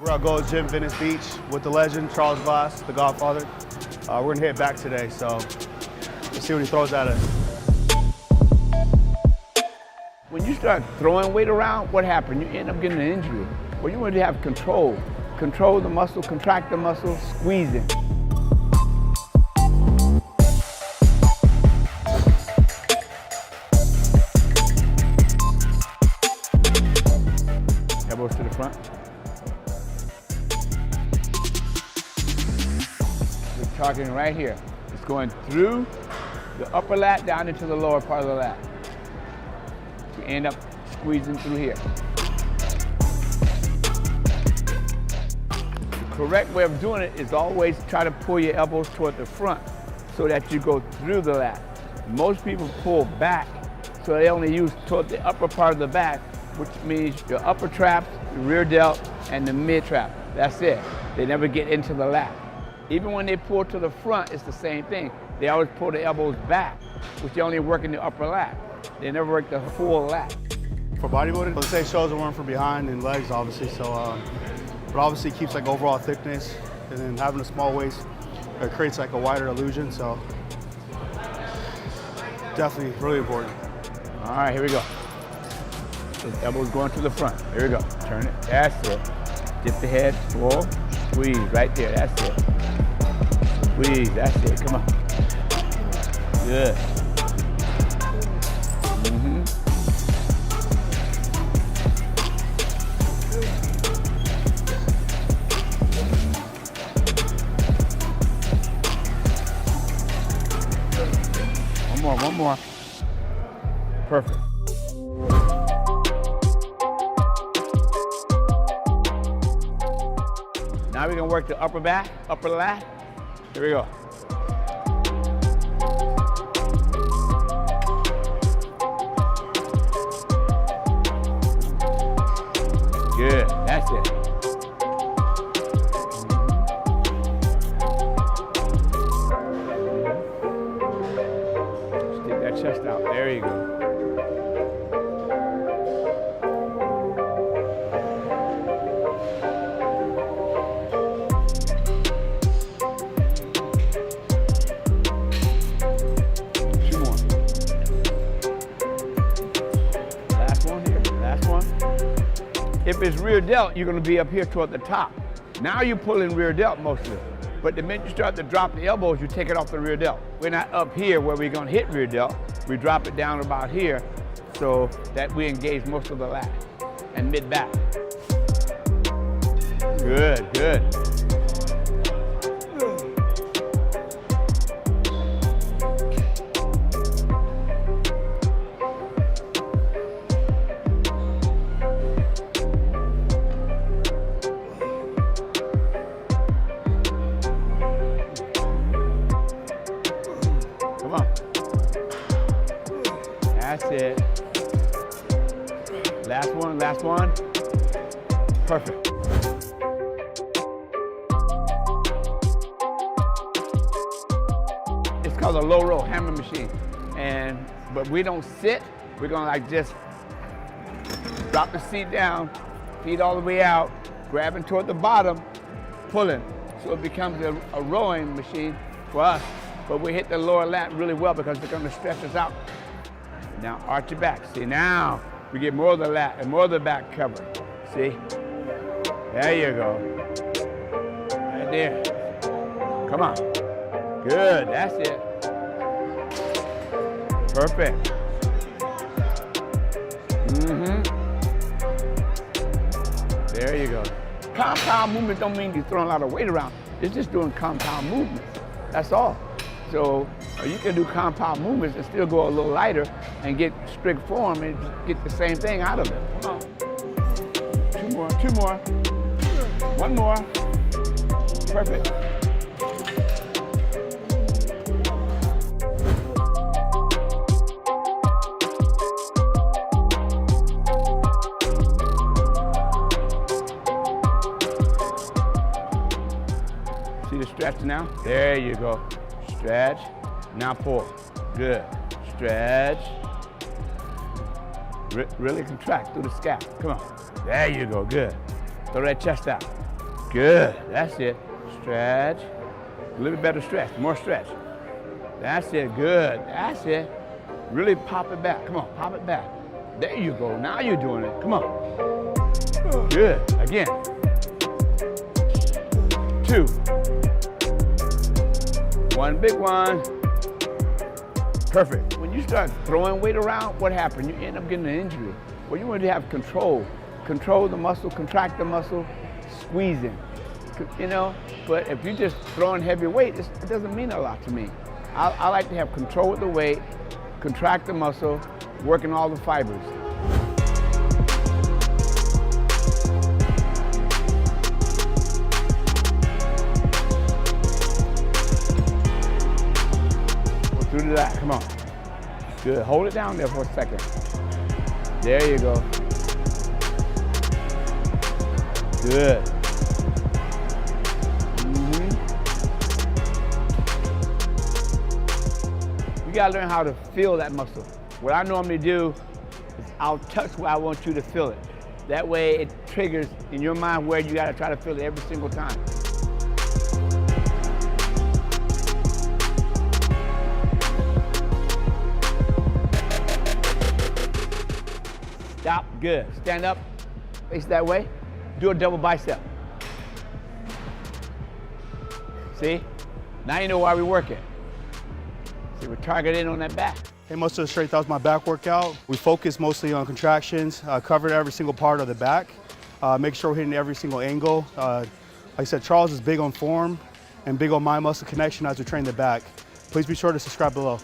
We're at Gold's Gym, Venice Beach with the legend, Charles Glass, the Godfather. We're gonna hit back today, so let's see what he throws at us. When you start throwing weight around, what happened? You end up getting an injury. Well, you want to have control. Control the muscle, contract the muscle, squeeze it. Elbows to the front. We're targeting right here. It's going through the upper lat down into the lower part of the lat. We end up squeezing through here. The correct way of doing it is always try to pull your elbows toward the front so that you go through the lat. Most people pull back, so they only use toward the upper part of the back, which means your upper trap, the rear delt, and the mid trap. That's it. They never get into the lat. Even when they pull to the front, it's the same thing. They always pull the elbows back, which they only work in the upper lat. They never work the full lat. For bodybuilding, let's say shoulders are worn from behind and legs, obviously, so but obviously it keeps like overall thickness, and then having a small waist, it creates like a wider illusion, so definitely really important. All right, here we go. So the elbows going to the front. Here we go. Turn it. That's it. Dip the head, swirl, squeeze right there. That's it. Squeeze. That's it. Come on. Good. One more. Perfect. Now we're gonna work the upper back, upper lat. Here we go. Good, that's it. Stick that chest out, there you go. If it's rear delt, you're gonna be up here toward the top. Now you're pulling rear delt mostly. But the minute you start to drop the elbows, you take it off the rear delt. We're not up here where we're gonna hit rear delt. We drop it down about here so that we engage most of the lat and mid back. Good, good. That's it. Last one. Perfect. It's called a low row hammer machine. But we don't sit, we're gonna like just drop the seat down, feet all the way out, grabbing toward the bottom, pulling. So it becomes a rowing machine for us. But we hit the lower lat really well because it's gonna stretch us out. Now arch your back. See, now we get more of the lat and more of the back covered. See? There you go. Right there. Come on. Good, that's it. Perfect. There you go. Compound movement don't mean you're throwing a lot of weight around. It's just doing compound movements. That's all. So you can do compound movements and still go a little lighter and get strict form and get the same thing out of it. Come on. Two more. One more. Perfect. See the stretch now? There you go. Stretch. Now pull. Good. Stretch. Really contract through the scalp. Come on. There you go. Good. Throw that chest out. Good, that's it. Stretch. A little bit better stretch, more stretch. That's it, good, that's it. Really pop it back, come on, pop it back. There you go, now you're doing it, come on. Good, again. 2. 1 big one. Perfect. When you start throwing weight around, what happens? You end up getting an injury. Well, you want to have control. Control the muscle, contract the muscle, squeezing. You know, but if you're just throwing heavy weight, it doesn't mean a lot to me. I like to have control with the weight, contract the muscle, working all the fibers. Go through to that, come on. Good, hold it down there for a second. There you go. Good. You gotta learn how to feel that muscle. What I normally do is I'll touch where I want you to feel it. That way it triggers in your mind where you gotta try to feel it every single time. Stop, good. Stand up, face that way. Do a double bicep. See? Now you know why we work it. See, we're targeting on that back. Hey, most of the strength, that was my back workout. We focused mostly on contractions, covered every single part of the back, make sure we're hitting every single angle. Like I said, Charles is big on form and big on mind-muscle connection as we train the back. Please be sure to subscribe below.